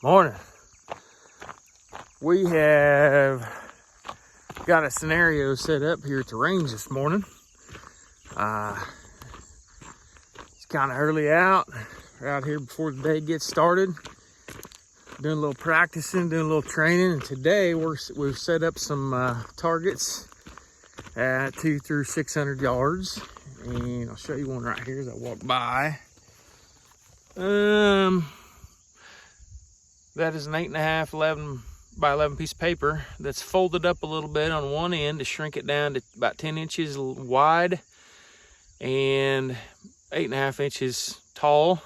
Morning. We have got a scenario set up here at the range this morning. It's kind of early out. We're out here before the day gets started. Doing a little practicing, doing a little training. And today we've set up some targets at 200 through 600 yards. And I'll show you one right here as I walk by. That is an 8.5, 11 by 11 piece of paper that's folded up a little bit on one end to shrink it down to about 10 inches wide and 8.5 inches tall,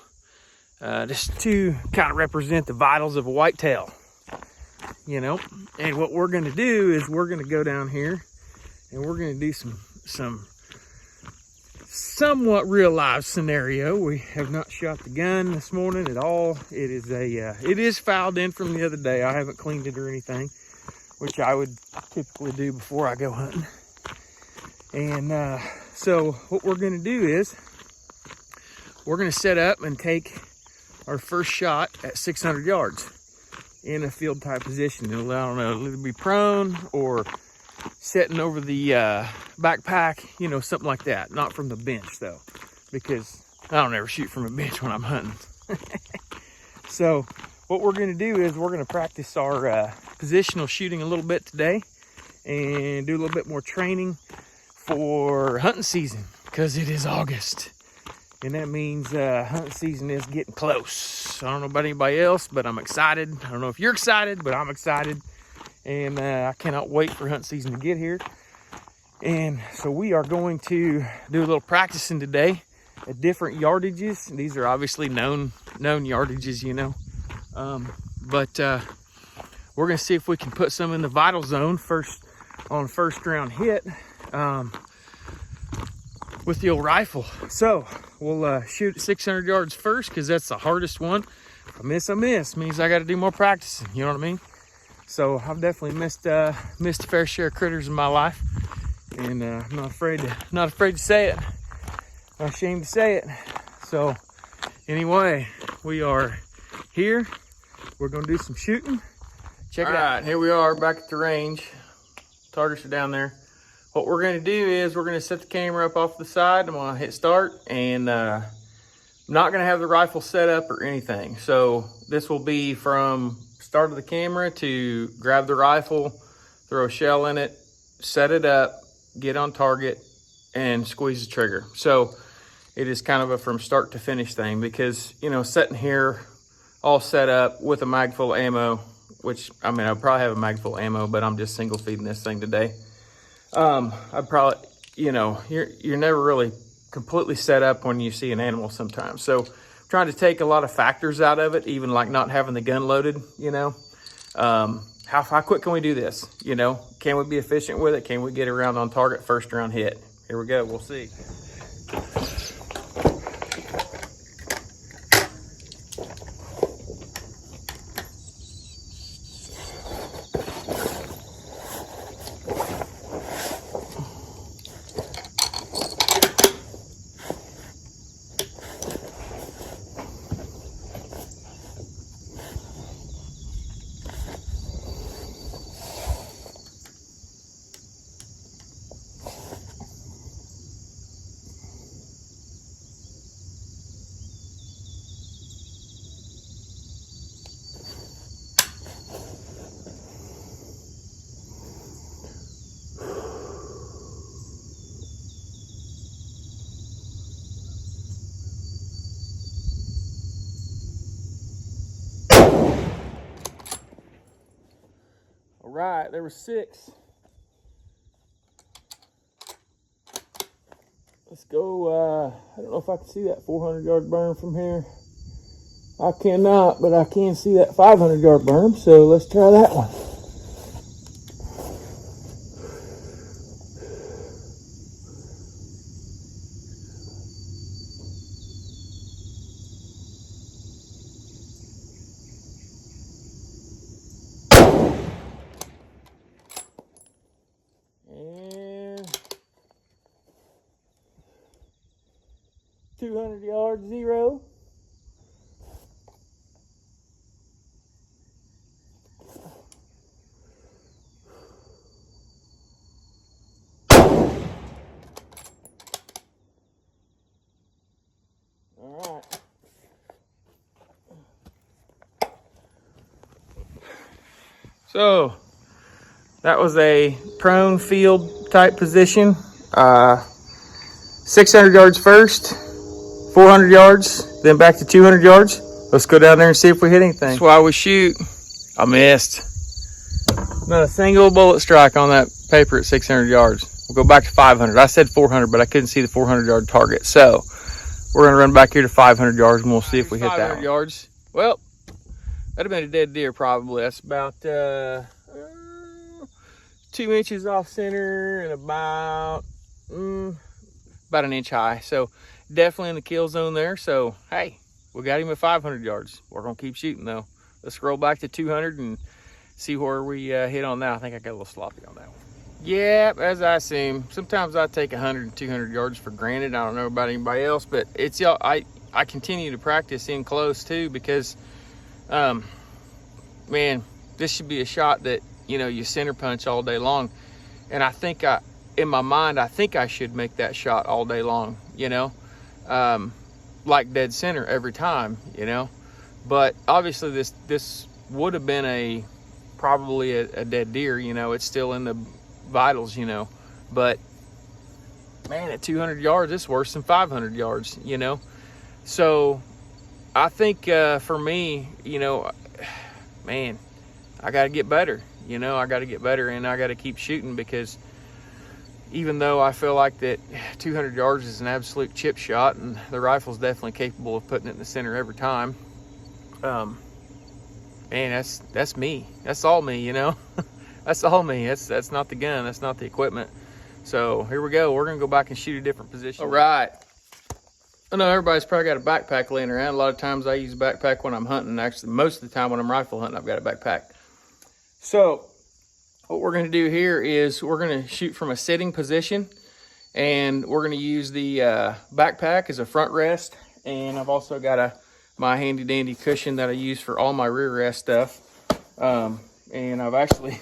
just to kind of represent the vitals of a whitetail, you know. And what we're going to do is we're going to go down here and we're going to do some somewhat real live scenario. We have not shot the gun this morning at all. It is fouled in from the other day. I haven't cleaned it or anything, which I would typically do before I go hunting. And so what we're going to do is we're going to set up and take our first shot at 600 yards in a field type position. I don't know, it'll be prone or setting over the backpack, you know, something like that. Not from the bench though, because I don't ever shoot from a bench when I'm hunting. So what we're going to do is we're going to practice our positional shooting a little bit today and do a little bit more training for hunting season, because it is August and that means hunting season is getting close. I don't know about anybody else, but I'm excited. I don't know if you're excited, but I'm excited. And I cannot wait for hunt season to get here. And so we are going to do a little practicing today at different yardages. These are obviously known yardages, you know. But we're going to see if we can put some in the vital zone first on first round hit with the old rifle. So we'll shoot at 600 yards first, because that's the hardest one. If I miss, means I got to do more practicing. You know what I mean? So I've definitely missed a fair share of critters in my life, and I'm not afraid to say it. Not ashamed to say it. So anyway, we are here. We're gonna do some shooting. Check it out. All right, here we are back at the range. Targets are down there. What we're gonna do is we're gonna set the camera up off the side. I'm gonna hit start, and I'm not gonna have the rifle set up or anything. So this will be from start of the camera to grab the rifle, throw a shell in it, set it up, get on target, and squeeze the trigger. So it is kind of a from start to finish thing, because, you know, sitting here all set up with a mag full of ammo, which, I mean, I'll probably have a mag full of ammo, but I'm just single feeding this thing today. I'd probably, you know, you're never really completely set up when you see an animal sometimes. So trying to take a lot of factors out of it, even like not having the gun loaded, you know. How quick can we do this? You know, can we be efficient with it? Can we get around on target first round hit? Here we go, we'll see. All right, there were 6. Let's go. I don't know if I can see that 400-yard berm from here. I cannot, but I can see that 500-yard berm, so let's try that one. And 200 yards, 0. So that was a prone field type position. 600 yards first, 400 yards, then back to 200 yards. Let's go down there and see if we hit anything. That's why we shoot. I missed. Not a single bullet strike on that paper at 600 yards. We'll go back to 500. I said 400, but I couldn't see the 400 yard target. So we're gonna run back here to 500 yards and we'll see if we hit that 500 yards. Well, that'd have been a dead deer probably. That's about 2 inches off center and about an inch high. So definitely in the kill zone there. So hey, we got him at 500 yards. We're gonna keep shooting though. Let's scroll back to 200 and see where we hit on that. I think I got a little sloppy on that one. Yeah, as I assume, sometimes I take 100 and 200 yards for granted. I don't know about anybody else, but it's y'all. I continue to practice in close too because, man, this should be a shot that you center punch all day long, and I think in my mind, I think I should make that shot all day long. Like dead center every time. But obviously this would have been probably a dead deer. It's still in the vitals, but man, at 200 yards it's worse than 500 yards. So I think for me, man, I got to get better. I got to get better, and I got to keep shooting, because even though I feel like that 200 yards is an absolute chip shot, and the rifle's definitely capable of putting it in the center every time, man, that's me. That's all me. That's all me. That's not the gun. That's not the equipment. So here we go. We're gonna go back and shoot a different position. All right. I know everybody's probably got a backpack laying around. A lot of times I use a backpack when I'm hunting. Actually, most of the time when I'm rifle hunting, I've got a backpack. So what we're gonna do here is we're gonna shoot from a sitting position, and we're gonna use the backpack as a front rest. And I've also got my handy dandy cushion that I use for all my rear rest stuff. And I've actually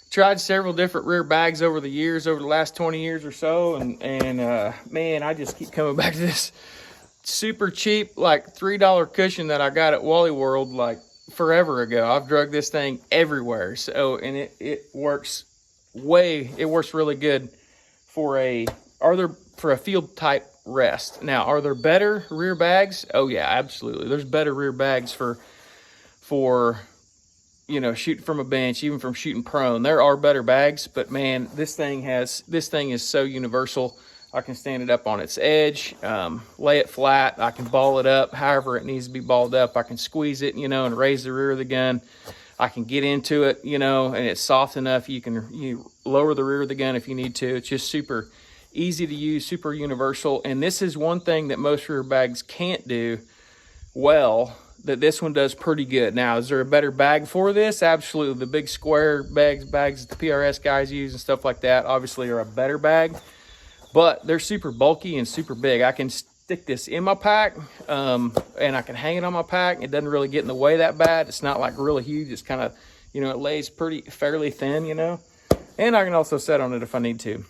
tried several different rear bags over the years, over the last 20 years or so, and man, I just keep coming back to this super cheap, like $3 cushion that I got at Wally World like forever ago. I've drug this thing everywhere, so, and it works really good for a field type rest. Now, are there better rear bags? Oh yeah, absolutely. There's better rear bags for shooting from a bench, even from shooting prone. There are better bags, but man, this thing is so universal. I can stand it up on its edge, lay it flat. I can ball it up however it needs to be balled up. I can squeeze it, and raise the rear of the gun. I can get into it, and it's soft enough. You can lower the rear of the gun if you need to. It's just super easy to use, super universal. And this is one thing that most rear bags can't do well, that this one does pretty good. Now, is there a better bag for this? Absolutely. The big square bags that the PRS guys use and stuff like that obviously are a better bag, but they're super bulky and super big. I can stick this in my pack, and I can hang it on my pack. It doesn't really get in the way that bad. It's not like really huge. It's kind of, it lays fairly thin, and I can also set on it if I need to.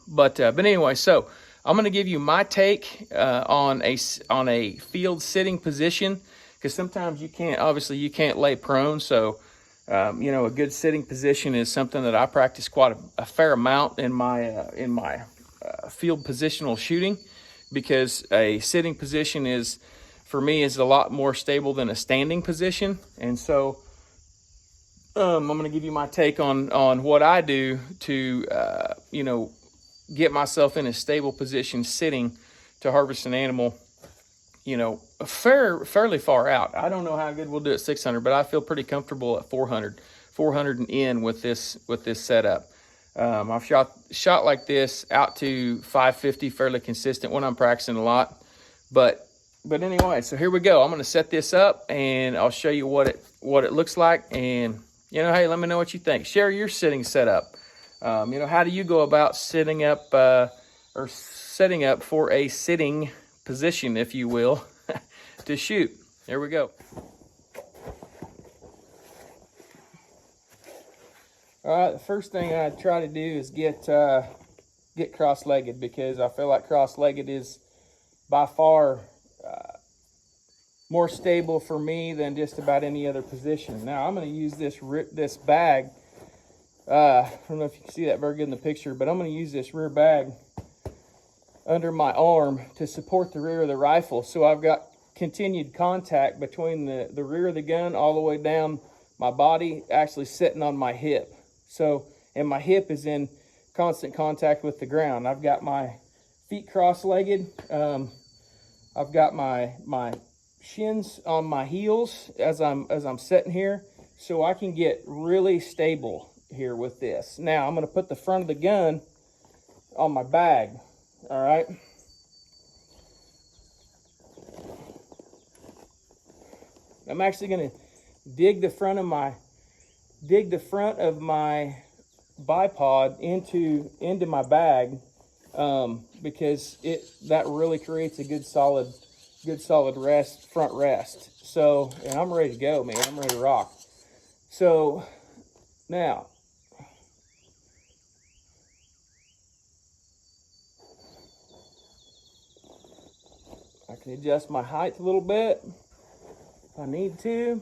But anyway, so I'm going to give you my take on a field sitting position, because sometimes you can't lay prone. So, a good sitting position is something that I practice quite a fair amount in my field positional shooting, because a sitting position for me is a lot more stable than a standing position. And so I'm going to give you my take on what I do to, get myself in a stable position sitting to harvest an animal, fairly far out. I don't know how good we'll do at 600, but I feel pretty comfortable at 400 and in with this setup. I've shot like this out to 550 fairly consistent when I'm practicing a lot. But anyway, so here we go. I'm going to set this up and I'll show you what it looks like. And, hey, let me know what you think. Share your sitting setup. How do you go about setting up for a sitting position, if you will, to shoot? Here we go. All right, the first thing I try to do is get cross-legged, because I feel like cross-legged is by far more stable for me than just about any other position. Now I'm going to use this bag. I don't know if you can see that very good in the picture, but I'm going to use this rear bag under my arm to support the rear of the rifle. So I've got continued contact between the rear of the gun all the way down my body, actually sitting on my hip. So, and my hip is in constant contact with the ground. I've got my feet cross-legged. I've got my shins on my heels as I'm sitting here, so I can get really stable here with this. Now I'm going to put the front of the gun on my bag. All right. I'm actually going to dig the front of my bipod into my bag, because that really creates a good solid front rest. So, and I'm ready to go, man. I'm ready to rock. So now I can adjust my height a little bit if I need to.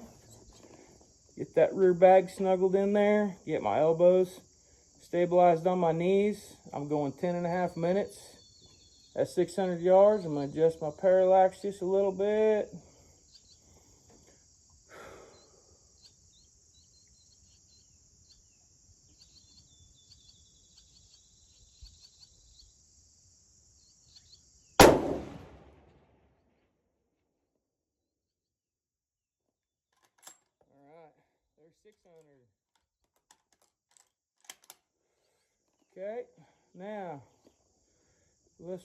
Get that rear bag snuggled in there. Get my elbows stabilized on my knees. I'm going 10.5 minutes at 600 yards. I'm going to adjust my parallax just a little bit. There's 600. Okay, now let's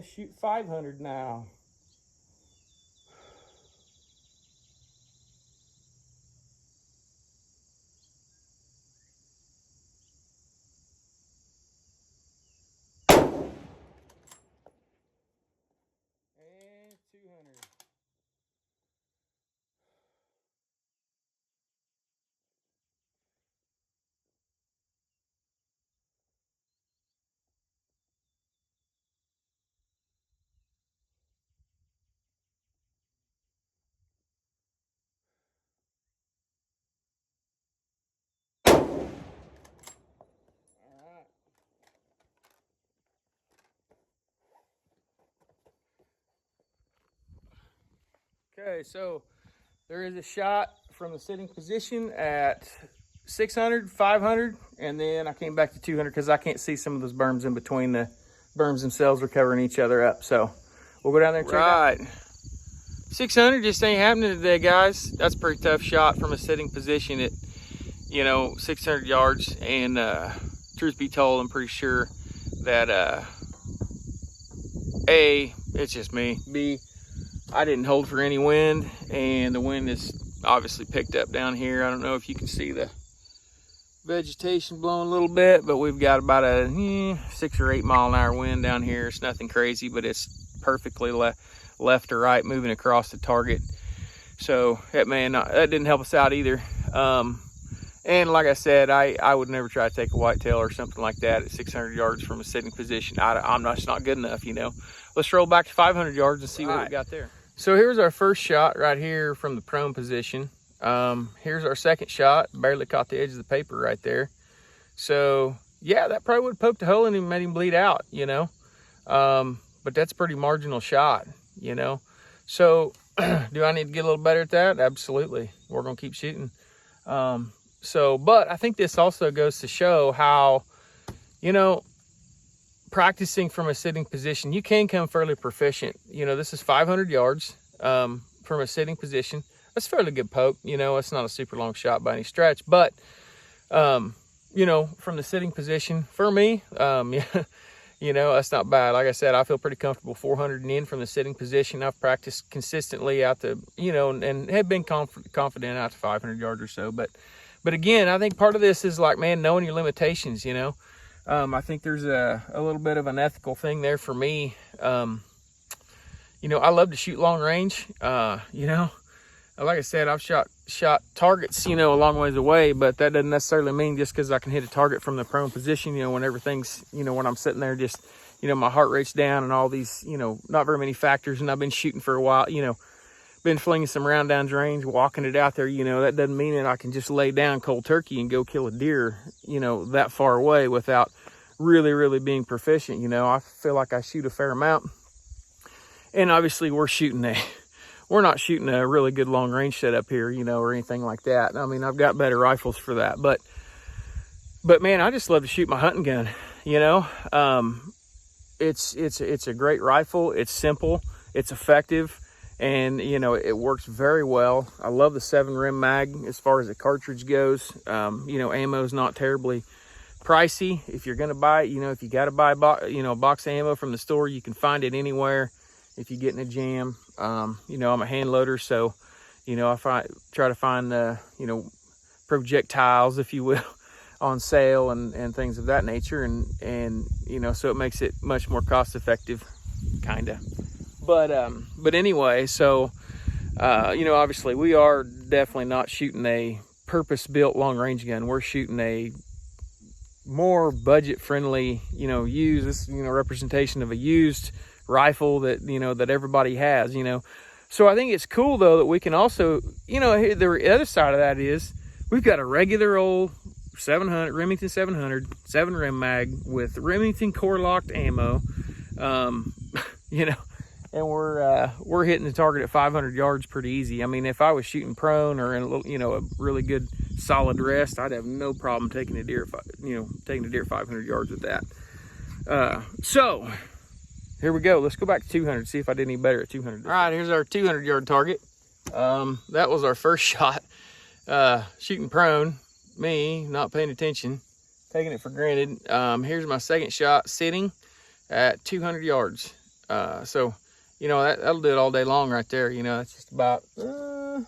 shoot 500 now. And 200. Okay, so there is a shot from the sitting position at 600, 500, and then I came back to 200 because I can't see some of those berms in between. The berms themselves are covering each other up. So we'll go down there and check it out. 600 just ain't happening today, guys. That's a pretty tough shot from a sitting position at, 600 yards. And truth be told, I'm pretty sure that A, it's just me. B, I didn't hold for any wind, and the wind is obviously picked up down here. I don't know if you can see the vegetation blowing a little bit, but we've got about a 6 or 8 mile an hour wind down here. It's nothing crazy, but it's perfectly left or right moving across the target. So that didn't help us out either. And like I said, I would never try to take a whitetail or something like that at 600 yards from a sitting position. It's not good enough, Let's roll back to 500 yards and see what we got there. So here's our first shot right here from the prone position. Here's our second shot. Barely caught the edge of the paper right there. So yeah, that probably would have poked a hole in him and made him bleed out, but that's a pretty marginal shot, So do I need to get a little better at that? Absolutely. We're going to keep shooting. But I think this also goes to show how, practicing from a sitting position, you can come fairly proficient. This is 500 yards from a sitting position. That's fairly good poke. It's not a super long shot by any stretch, but, from the sitting position, for me, that's not bad. Like I said, I feel pretty comfortable 400 and in from the sitting position. I've practiced consistently out to, and have been confident out to 500 yards or so. But again, I think part of this is like, man, knowing your limitations, I think there's a little bit of an ethical thing there for me. I love to shoot long range. Like I said, I've shot targets, a long ways away, but that doesn't necessarily mean just because I can hit a target from the prone position, when everything's, when I'm sitting there just, my heart rate's down and all these, not very many factors, and I've been shooting for a while, been flinging some round down range, walking it out there, you know, that doesn't mean that I can just lay down cold turkey and go kill a deer, you know, that far away without really being proficient. You know, I feel like I shoot a fair amount. And obviously we're not shooting a really good long range setup here, you know, or anything like that. I mean, I've got better rifles for that, but man, I just love to shoot my hunting gun, you know. It's a great rifle. It's simple, it's effective, and you know, it works very well. I love the 7 rim mag as far as the cartridge goes. You know, ammo is not terribly pricey. If you're gonna buy it, you know, if you got to buy a box of ammo from the store, you can find it anywhere. If you get in a jam, you know, I'm a hand loader, so you know, I try to find you know, projectiles, if you will, on sale and things of that nature, and you know, so it makes it much more cost effective, kind of. But anyway, so you know, obviously we are definitely not shooting a purpose-built long range gun. We're shooting a more budget friendly, you know, used, you know, representation of a used rifle that, you know, that everybody has, you know. So I think it's cool though that we can also, you know, the other side of that is we've got a regular old 700 Remington 700 7 rim mag with Remington core locked ammo, you know, and we're hitting the target at 500 yards pretty easy. I mean, if I was shooting prone or in a little, you know, a really good solid rest, I'd have no problem taking a deer, taking a deer 500 yards with that. So here we go. Let's go back to 200, see if I did any better at 200. All right, here's our 200 yard target. That was our first shot, shooting prone, me not paying attention, taking it for granted. Here's my second shot sitting at 200 yards. So, you know, that'll do it all day long right there. You know, that's just about 1.25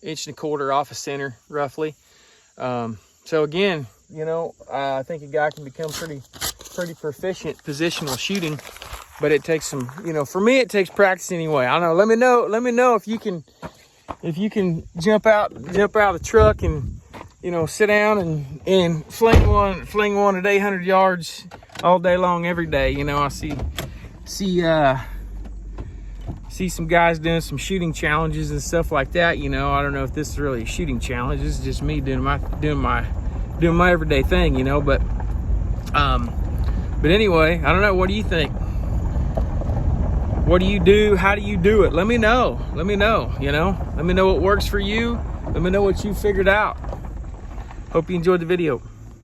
inches off of center, roughly. So again, you know, I think a guy can become pretty proficient positional shooting, but it takes some, you know, for me it takes practice anyway. I don't know. Let me know if you can jump out of the truck and, you know, sit down and fling one at 800 yards all day long every day. You know, I see some guys doing some shooting challenges and stuff like that. You know, I don't know if this is really a shooting challenge. This is just me doing my everyday thing, you know. But anyway, I don't know. What do you think? What do you do? How do you do it? Let me know. Let me know. You know, let me know what works for you. Let me know what you figured out. Hope you enjoyed the video.